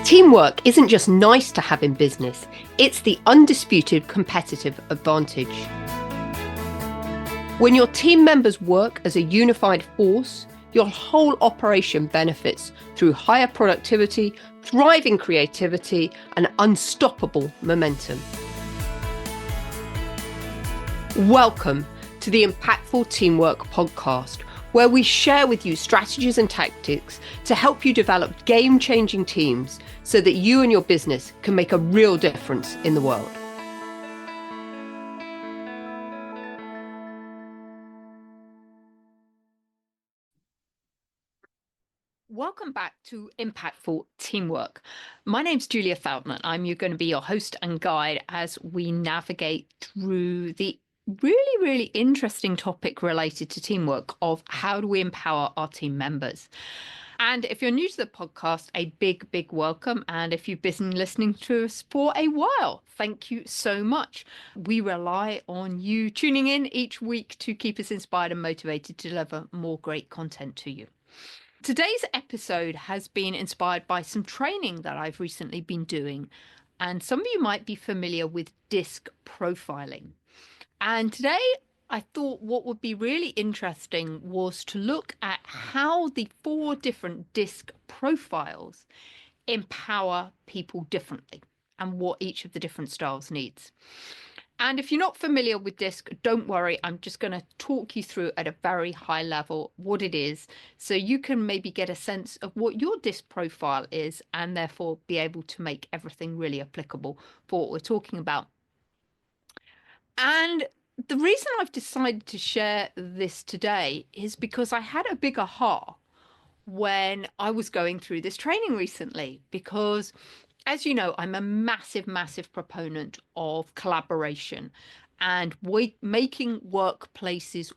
Teamwork isn't just nice to have in business, it's the undisputed competitive advantage. When your team members work as a unified force, your whole operation benefits through higher productivity, thriving creativity, and unstoppable momentum. Welcome to the Impactful Teamwork podcast, where we share with you strategies and tactics to help you develop game-changing teams so that you and your business can make a real difference in the world. Welcome back to Impactful Teamwork. My name's Julia Felton, and I'm going to be your host and guide as we navigate through the really interesting topic related to teamwork of how do we empower our team members. And if you're new to the podcast, a big welcome. And if you've been listening to us for a while, thank you so much. We rely on you tuning in each week to keep us inspired and motivated to deliver more great content to you. Today's episode has been inspired by some training that I've recently been doing. And some of you might be familiar with DiSC profiling. And today I thought what would be really interesting was to look at how the 4 different DiSC profiles empower people differently and what each of the different styles needs. And if you're not familiar with DiSC, don't worry, I'm just going to talk you through at a very high level what it is, so you can maybe get a sense of what your DiSC profile is and therefore be able to make everything really applicable for what we're talking about. And the reason I've decided to share this today is because I had a big aha when I was going through this training recently, because as you know, I'm a massive proponent of collaboration and making workplaces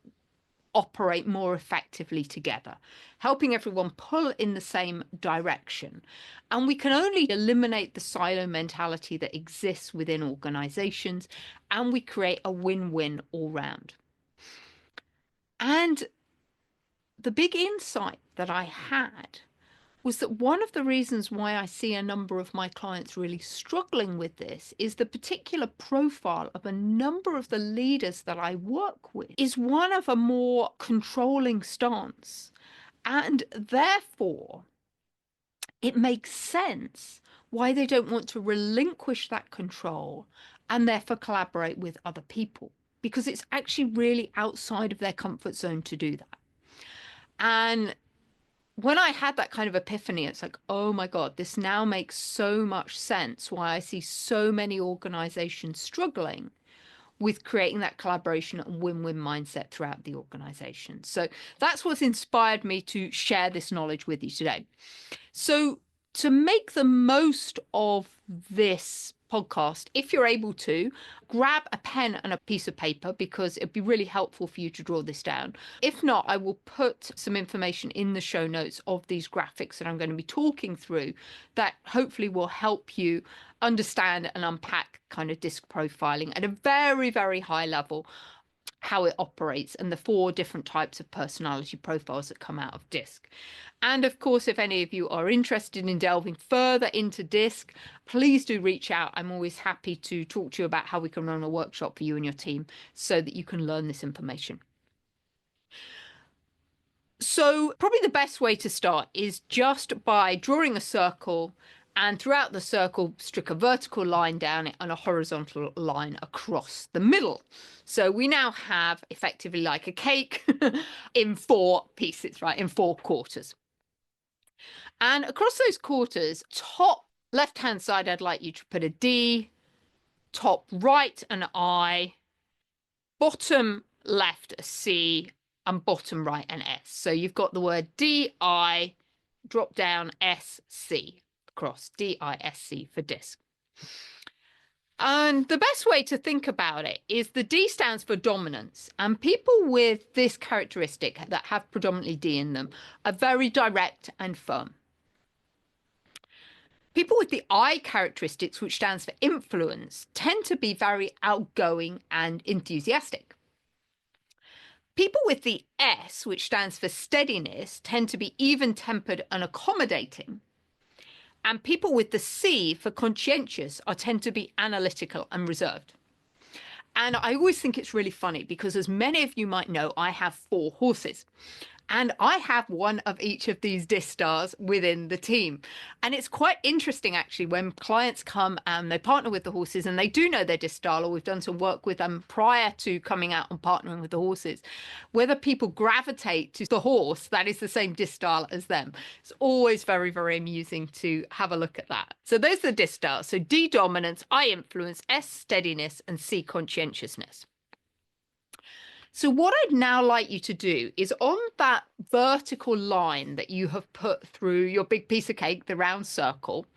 operate more effectively together, helping everyone pull in the same direction. And we can only eliminate the silo mentality that exists within organizations, and we create a win-win all round. And the big insight that I had was that one of the reasons why I see a number of my clients really struggling with this is the particular profile of a number of the leaders that I work with is one of a more controlling stance. And therefore, it makes sense why they don't want to relinquish that control and therefore collaborate with other people, because it's actually really outside of their comfort zone to do that. And when I had that kind of epiphany, it's like, oh my God, this now makes so much sense why I see so many organizations struggling with creating that collaboration and win-win mindset throughout the organization. So that's what's inspired me to share this knowledge with you today. So to make the most of this podcast, if you're able to, grab a pen and a piece of paper, because it'd be really helpful for you to draw this down. If not, I will put some information in the show notes of these graphics that I'm going to be talking through that hopefully will help you understand and unpack kind of DiSC profiling at a very high level, how it operates, and the 4 different types of personality profiles that come out of DiSC. And of course, if any of you are interested in delving further into DiSC, please do reach out. I'm always happy to talk to you about how we can run a workshop for you and your team so that you can learn this information. So probably the best way to start is just by drawing a circle, and throughout the circle, stick a vertical line down it and a horizontal line across the middle. So we now have effectively like a cake in 4 pieces, right? In 4 quarters. And across those quarters, top left-hand side, I'd like you to put a D, top right an I, bottom left a C, and bottom right an S. So you've got the word D-I, drop down S-C. Across, DISC for DiSC. And the best way to think about it is the D stands for dominance, and people with this characteristic that have predominantly D in them are very direct and firm. People with the I characteristics, which stands for influence, tend to be very outgoing and enthusiastic. People with the S, which stands for steadiness, tend to be even-tempered and accommodating. And people with the C for conscientious tend to be analytical and reserved. And I always think it's really funny because, as many of you might know, I have 4 horses. And I have one of each of these DiSC stars within the team. And it's quite interesting, actually, when clients come and they partner with the horses and they do know their DiSC star, or we've done some work with them prior to coming out and partnering with the horses, whether people gravitate to the horse that is the same DiSC star as them. It's always very, very amusing to have a look at that. So those are the DiSC stars. So D, dominance, I, influence, S, steadiness, and C, conscientiousness. So what I'd now like you to do is, on that vertical line that you have put through your big piece of cake, the round circle,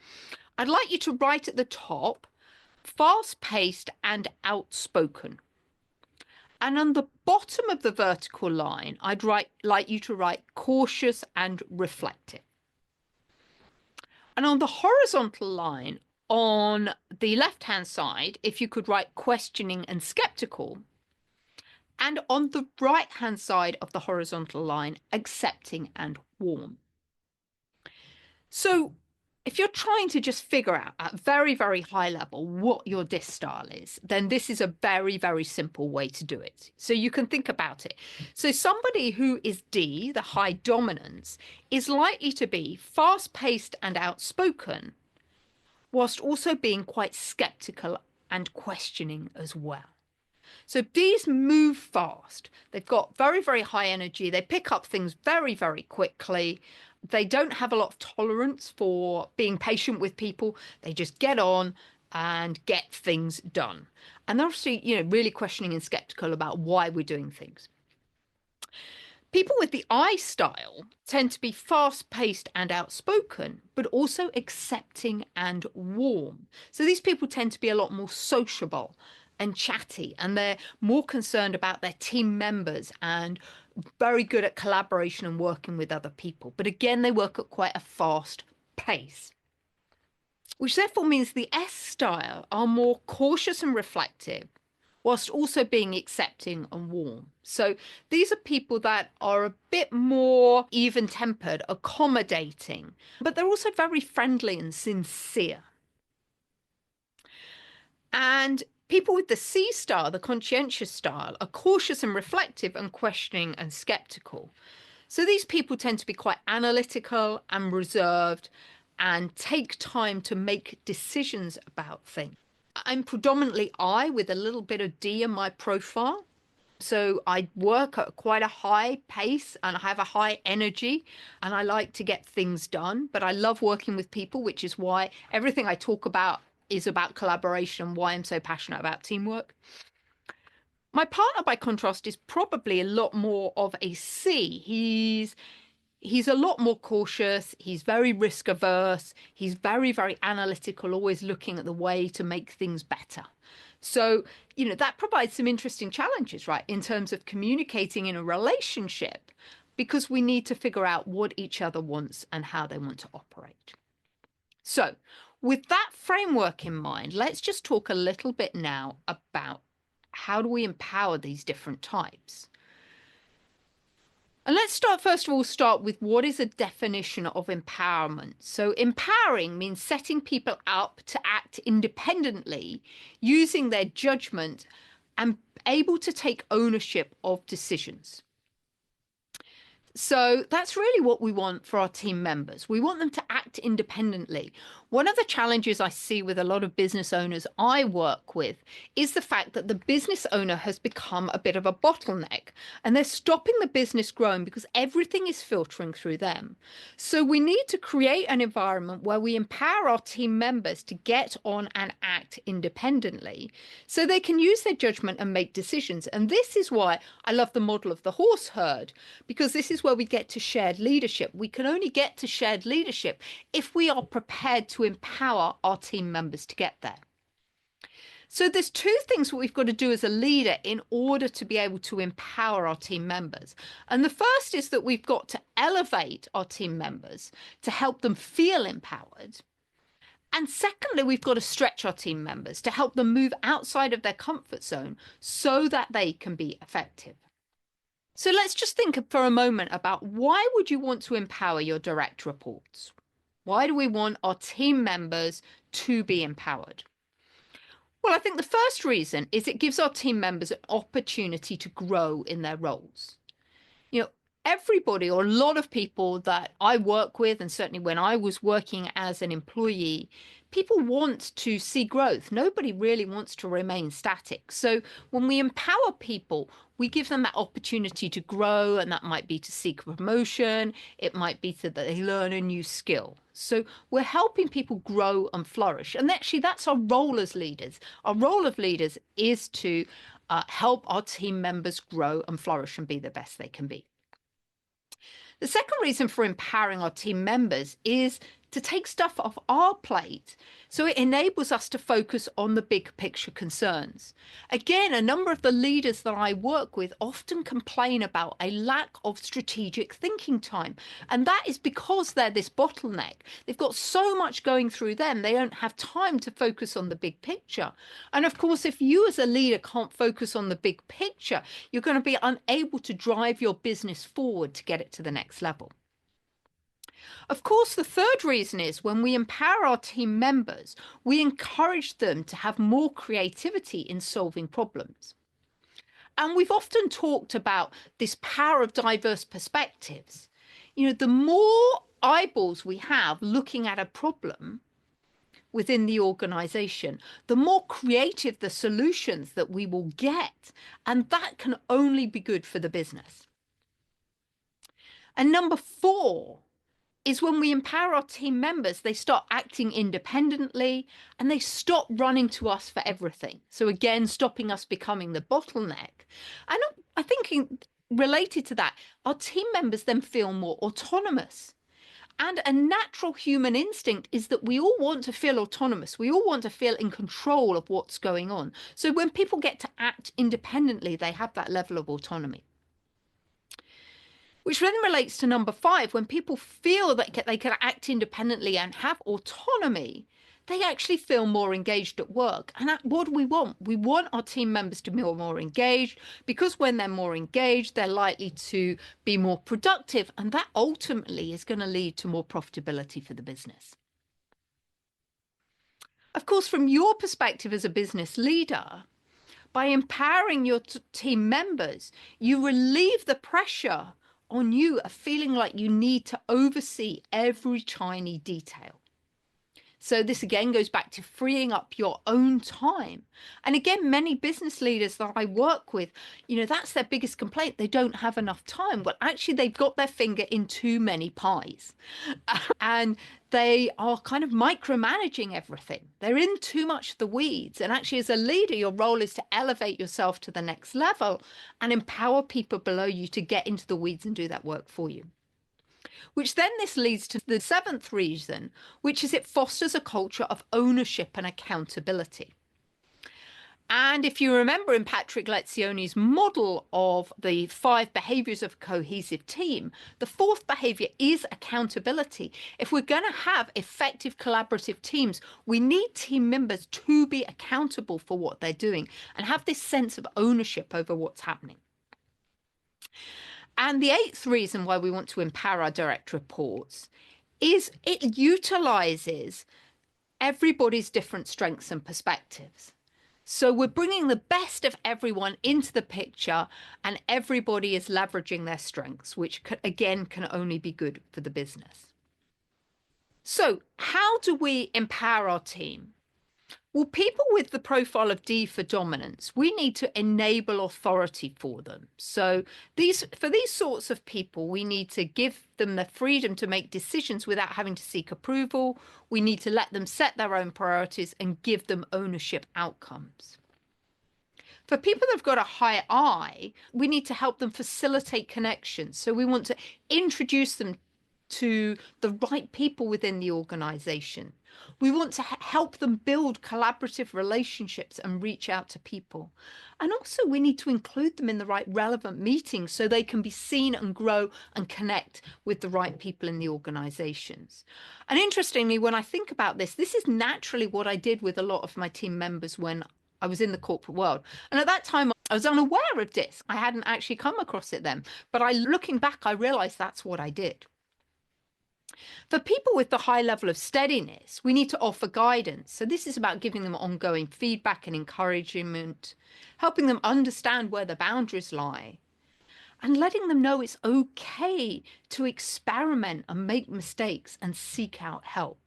I'd like you to write at the top, fast-paced and outspoken. And on the bottom of the vertical line, I'd like you to write cautious and reflective. And on the horizontal line, on the left-hand side, if you could write questioning and skeptical. And on the right-hand side of the horizontal line, accepting and warm. So if you're trying to just figure out at very, very high level what your DiSC style is, then this is a very, very simple way to do it. So you can think about it. So somebody who is D, the high dominance, is likely to be fast-paced and outspoken, whilst also being quite skeptical and questioning as well. So Ds move fast. They've got very, very high energy. They pick up things very, very quickly. They don't have a lot of tolerance for being patient with people. They just get on and get things done. And they're obviously, really questioning and skeptical about why we're doing things. People with the I style tend to be fast-paced and outspoken, but also accepting and warm. So these people tend to be a lot more sociable and chatty, and they're more concerned about their team members and very good at collaboration and working with other people. But again, they work at quite a fast pace, which therefore means the S style are more cautious and reflective, whilst also being accepting and warm. So these are people that are a bit more even-tempered, accommodating, but they're also very friendly and sincere. And people with the C style, the conscientious style, are cautious and reflective and questioning and skeptical. So these people tend to be quite analytical and reserved and take time to make decisions about things. I'm predominantly I with a little bit of D in my profile. So I work at quite a high pace and I have a high energy and I like to get things done. But I love working with people, which is why everything I talk about is about collaboration, why I'm so passionate about teamwork. My partner, by contrast, is probably a lot more of a C. He's a lot more cautious. He's very risk averse. He's very, very analytical, always looking at the way to make things better. So, that provides some interesting challenges, right, in terms of communicating in a relationship, because we need to figure out what each other wants and how they want to operate. So with that framework in mind, let's just talk a little bit now about how do we empower these different types. And let's first of all, start with what is a definition of empowerment. So empowering means setting people up to act independently, using their judgment and able to take ownership of decisions. So that's really what we want for our team members. We want them to act independently. One of the challenges I see with a lot of business owners I work with is the fact that the business owner has become a bit of a bottleneck and they're stopping the business growing because everything is filtering through them. So we need to create an environment where we empower our team members to get on and act independently so they can use their judgment and make decisions. And this is why I love the model of the horse herd, because this is where we get to shared leadership. We can only get to shared leadership if we are prepared to empower our team members to get there. So there's 2 things that we've got to do as a leader in order to be able to empower our team members. And the first is that we've got to elevate our team members to help them feel empowered. And secondly, we've got to stretch our team members to help them move outside of their comfort zone so that they can be effective. So let's just think for a moment about, why would you want to empower your direct reports? Why do we want our team members to be empowered? Well, I think the first reason is it gives our team members an opportunity to grow in their roles. You know, everybody or a lot of people that I work with, and certainly when I was working as an employee, people want to see growth. Nobody really wants to remain static. So when we empower people, we give them that opportunity to grow, and that might be to seek promotion. It might be that they learn a new skill. So we're helping people grow and flourish. And actually, that's our role as leaders. Our role of leaders is to help our team members grow and flourish and be the best they can be. The second reason for empowering our team members is to take stuff off our plate. So it enables us to focus on the big picture concerns. Again, a number of the leaders that I work with often complain about a lack of strategic thinking time. And that is because they're this bottleneck. They've got so much going through them, they don't have time to focus on the big picture. And of course, if you as a leader can't focus on the big picture, you're going to be unable to drive your business forward to get it to the next level. Of course, the third reason is when we empower our team members, we encourage them to have more creativity in solving problems. And we've often talked about this power of diverse perspectives. You know, the more eyeballs we have looking at a problem within the organization, the more creative the solutions that we will get. And that can only be good for the business. And number 4 is when we empower our team members, they start acting independently and they stop running to us for everything. So again, stopping us becoming the bottleneck. And I think related to that, our team members then feel more autonomous. And a natural human instinct is that we all want to feel autonomous. We all want to feel in control of what's going on. So when people get to act independently, they have that level of autonomy. Which then relates to number 5, when people feel that they can act independently and have autonomy, they actually feel more engaged at work. And what do we want? We want our team members to be more engaged, because when they're more engaged, they're likely to be more productive. And that ultimately is going to lead to more profitability for the business. Of course, from your perspective as a business leader, by empowering your team members, you relieve the pressure on you of feeling like you need to oversee every tiny detail. So this again goes back to freeing up your own time. And again, many business leaders that I work with, you know, that's their biggest complaint. They don't have enough time. Well, actually, they've got their finger in too many pies. And they are kind of micromanaging everything. They're in too much of the weeds. And actually, as a leader, your role is to elevate yourself to the next level and empower people below you to get into the weeds and do that work for you. Which then this leads to the 7th reason, which is it fosters a culture of ownership and accountability. And if you remember in Patrick Lencioni's model of the 5 behaviors of a cohesive team, the 4th behavior is accountability. If we're going to have effective collaborative teams, we need team members to be accountable for what they're doing and have this sense of ownership over what's happening. And the 8th reason why we want to empower our direct reports is it utilizes everybody's different strengths and perspectives. So we're bringing the best of everyone into the picture, and everybody is leveraging their strengths, which again can only be good for the business. So how do we empower our team? Well, people with the profile of D for dominance, we need to enable authority for them. So for these sorts of people, we need to give them the freedom to make decisions without having to seek approval. We need to let them set their own priorities and give them ownership outcomes. For people that have got a high I, we need to help them facilitate connections. So we want to introduce them to the right people within the organization. We want to help them build collaborative relationships and reach out to people. And also we need to include them in the right relevant meetings so they can be seen and grow and connect with the right people in the organizations. And interestingly, when I think about this, this is naturally what I did with a lot of my team members when I was in the corporate world. And at that time, I was unaware of DiSC. I hadn't actually come across it then. But looking back, I realized that's what I did. For people with the high level of steadiness, we need to offer guidance. So this is about giving them ongoing feedback and encouragement, helping them understand where the boundaries lie, and letting them know it's okay to experiment and make mistakes and seek out help.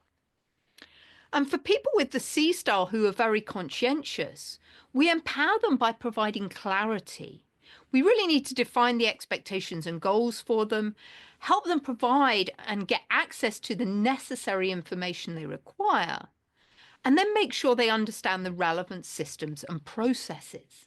And for people with the C style who are very conscientious, we empower them by providing clarity. We really need to define the expectations and goals for them, help them provide and get access to the necessary information they require, and then make sure they understand the relevant systems and processes.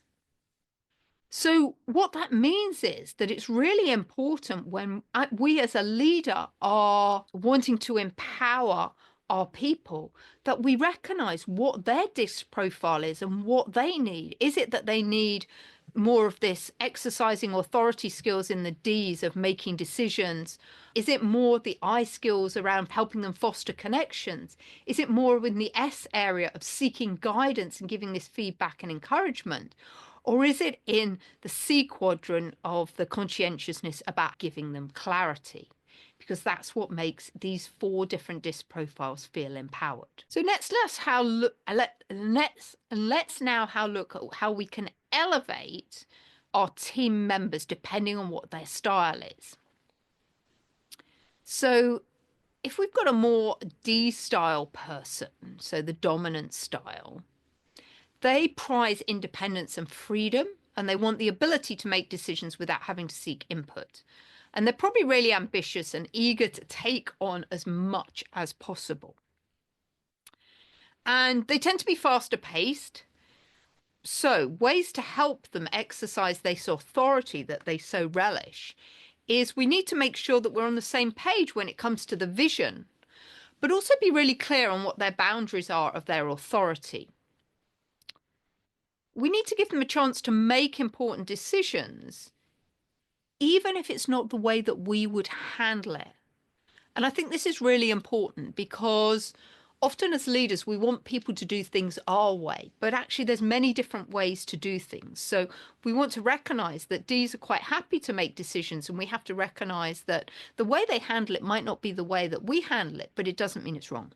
So what that means is that it's really important when we as a leader are wanting to empower our people that we recognize what their DiSC profile is and what they need. Is it that they need more of this exercising authority skills in the D's of making decisions? Is it more the I skills around helping them foster connections? Is it more in the S area of seeking guidance and giving this feedback and encouragement? Or is it in the C quadrant of the conscientiousness about giving them clarity? Because that's what makes these 4 different DiSC profiles feel empowered. So let's now look at how we can elevate our team members depending on what their style is. So if we've got a more D style person, so the dominant style, they prize independence and freedom, and they want the ability to make decisions without having to seek input. And they're probably really ambitious and eager to take on as much as possible. And they tend to be faster paced. So ways to help them exercise this authority that they so relish is we need to make sure that we're on the same page when it comes to the vision, but also be really clear on what their boundaries are of their authority. We need to give them a chance to make important decisions, even if it's not the way that we would handle it. And I think this is really important because often as leaders, we want people to do things our way, but actually there's many different ways to do things. So we want to recognize that Ds are quite happy to make decisions, and we have to recognize that the way they handle it might not be the way that we handle it, but it doesn't mean it's wrong.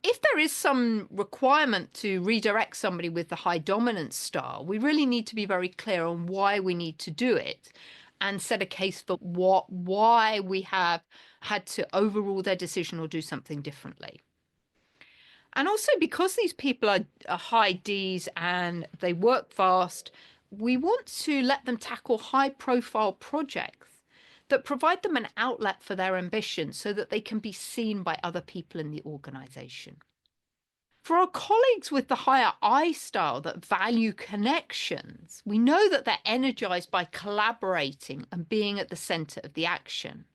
If there is some requirement to redirect somebody with the high dominance style, we really need to be very clear on why we need to do it and set a case for why we have had to overrule their decision or do something differently. And also because these people are high Ds and they work fast, we want to let them tackle high profile projects that provide them an outlet for their ambition so that they can be seen by other people in the organization. For our colleagues with the higher I style that value connections, we know that they're energized by collaborating and being at the center of the action.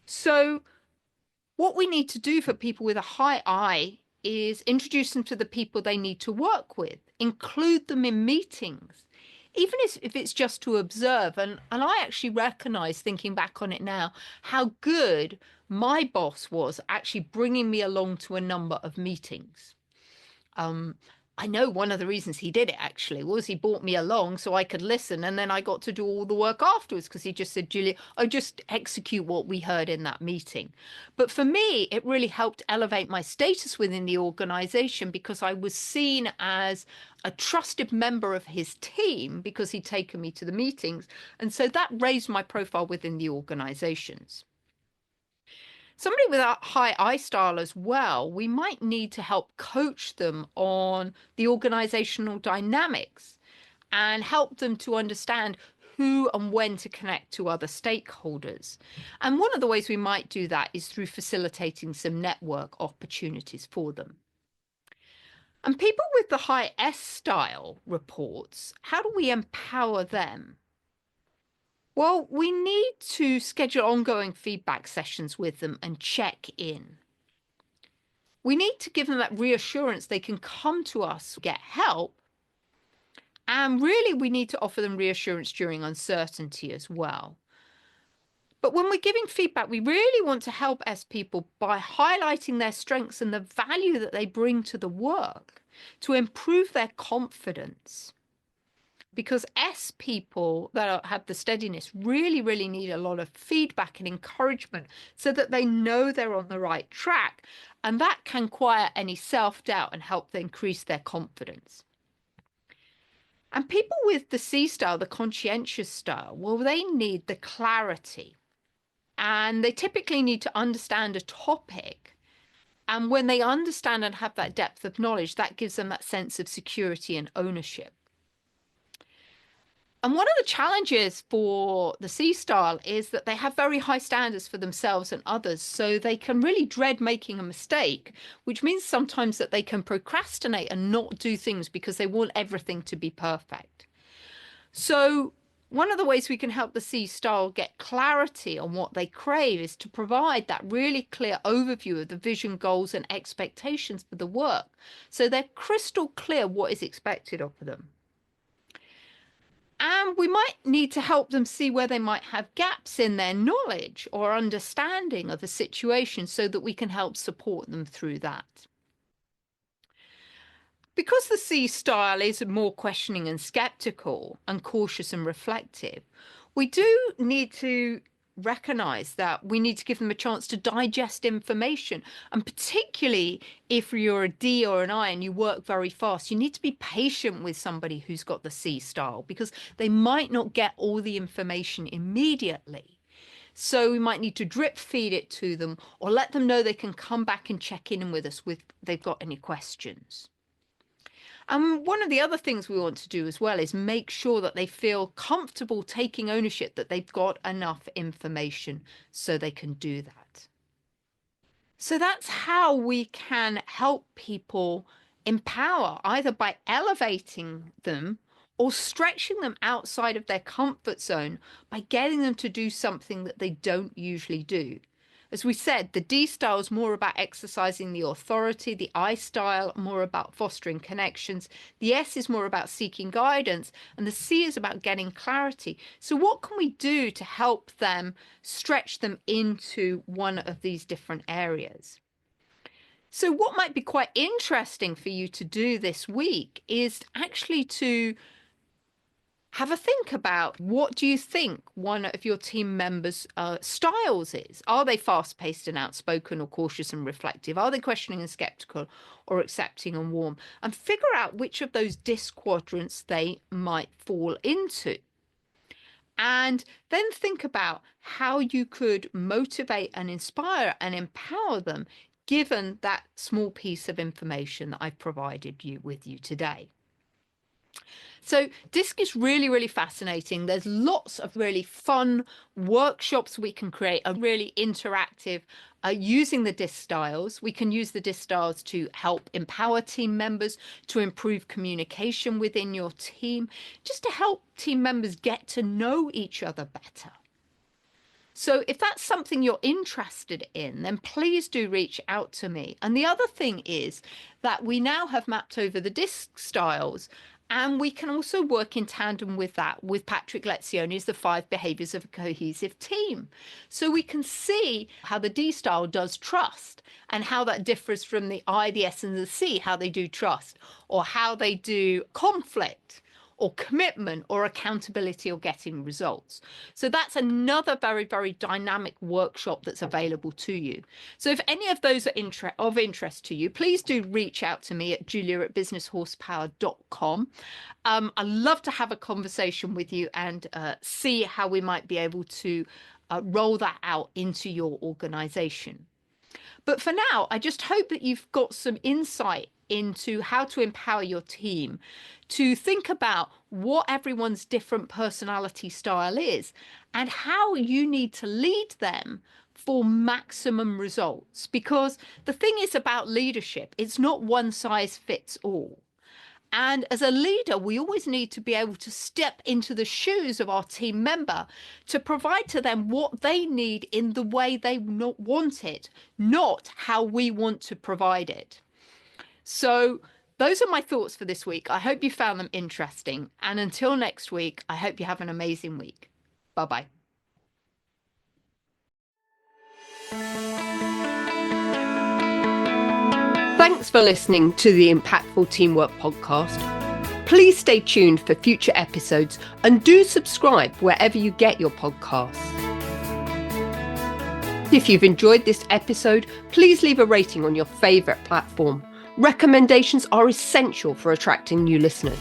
So what we need to do for people with a high I is introduce them to the people they need to work with, include them in meetings, even if it's just to observe. And I actually recognize, thinking back on it now, how good my boss was actually bringing me along to a number of meetings. I know one of the reasons he did it actually was he brought me along so I could listen, and then I got to do all the work afterwards because he just said, Julia, I just execute what we heard in that meeting. But for me, it really helped elevate my status within the organization because I was seen as a trusted member of his team because he'd taken me to the meetings. And so that raised my profile within the organizations. Somebody with a high I style as well, we might need to help coach them on the organizational dynamics and help them to understand who and when to connect to other stakeholders. And one of the ways we might do that is through facilitating some network opportunities for them. And people with the high S style reports, how do we empower them? Well, we need to schedule ongoing feedback sessions with them and check in. We need to give them that reassurance they can come to us, get help. And really, we need to offer them reassurance during uncertainty as well. But when we're giving feedback, we really want to help S people by highlighting their strengths and the value that they bring to the work to improve their confidence. because S people that have the steadiness really, really need a lot of feedback and encouragement so that they know they're on the right track. And that can quiet any self-doubt and help them increase their confidence. And people with the C style, the conscientious style, well, they need the clarity. And they typically need to understand a topic. And when they understand and have that depth of knowledge, that gives them that sense of security and ownership. And one of the challenges for the C style is that they have very high standards for themselves and others. So they can really dread making a mistake, which means sometimes that they can procrastinate and not do things because they want everything to be perfect. So one of the ways we can help the C style get clarity on what they crave is to provide that really clear overview of the vision, goals, and expectations for the work. So they're crystal clear what is expected of them. And we might need to help them see where they might have gaps in their knowledge or understanding of a situation so that we can help support them through that. Because the C style is more questioning and skeptical and cautious and reflective, we do need to recognize that we need to give them a chance to digest information. And particularly if you're a D or an I and you work very fast, you need to be patient with somebody who's got the C style because they might not get all the information immediately. So we might need to drip feed it to them or let them know they can come back and check in with us if they've got any questions. And one of the other things we want to do as well is make sure that they feel comfortable taking ownership, that they've got enough information so they can do that. So that's how we can help people empower, either by elevating them or stretching them outside of their comfort zone by getting them to do something that they don't usually do. As we said, the D style is more about exercising the authority, the I style more about fostering connections, the S is more about seeking guidance, and the C is about getting clarity. So what can we do to help them stretch them into one of these different areas? So what might be quite interesting for you to do this week is actually to have a think about what do you think one of your team members' styles is. Are they fast-paced and outspoken or cautious and reflective? Are they questioning and skeptical or accepting and warm? And figure out which of those DiSC quadrants they might fall into. And then think about how you could motivate and inspire and empower them given that small piece of information that I've provided you with you today. So DiSC is really, really fascinating. There's lots of really fun workshops we can create, are really interactive using the DiSC styles. We can use the DiSC styles to help empower team members, to improve communication within your team, just to help team members get to know each other better. So if that's something you're interested in, then please do reach out to me. And the other thing is that we now have mapped over the DiSC styles, and we can also work in tandem with that with Patrick Lencioni's The 5 Behaviors of a Cohesive Team. So we can see how the D style does trust and how that differs from the I, the S, and the C, how they do trust, or how they do conflict, or commitment, or accountability, or getting results. So that's another very, very dynamic workshop that's available to you. So if any of those are of interest to you, please do reach out to me at julia@businesshorsepower.com. I'd love to have a conversation with you and see how we might be able to roll that out into your organization. But for now, I just hope that you've got some insight into how to empower your team to think about what everyone's different personality style is and how you need to lead them for maximum results. Because the thing is about leadership, it's not one size fits all. And as a leader, we always need to be able to step into the shoes of our team member to provide to them what they need in the way they want it, not how we want to provide it. So those are my thoughts for this week. I hope you found them interesting. And until next week, I hope you have an amazing week. Bye-bye. Thanks for listening to the Impactful Teamwork Podcast. Please stay tuned for future episodes and do subscribe wherever you get your podcasts. If you've enjoyed this episode, please leave a rating on your favourite platform. Recommendations are essential for attracting new listeners.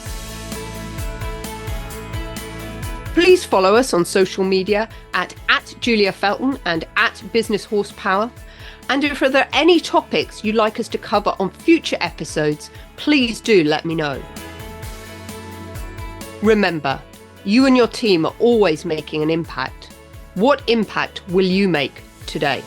Please follow us on social media at Julia Felton and at Business Horsepower. And if there are any topics you'd like us to cover on future episodes, please do let me know. Remember, you and your team are always making an impact. What impact will you make today?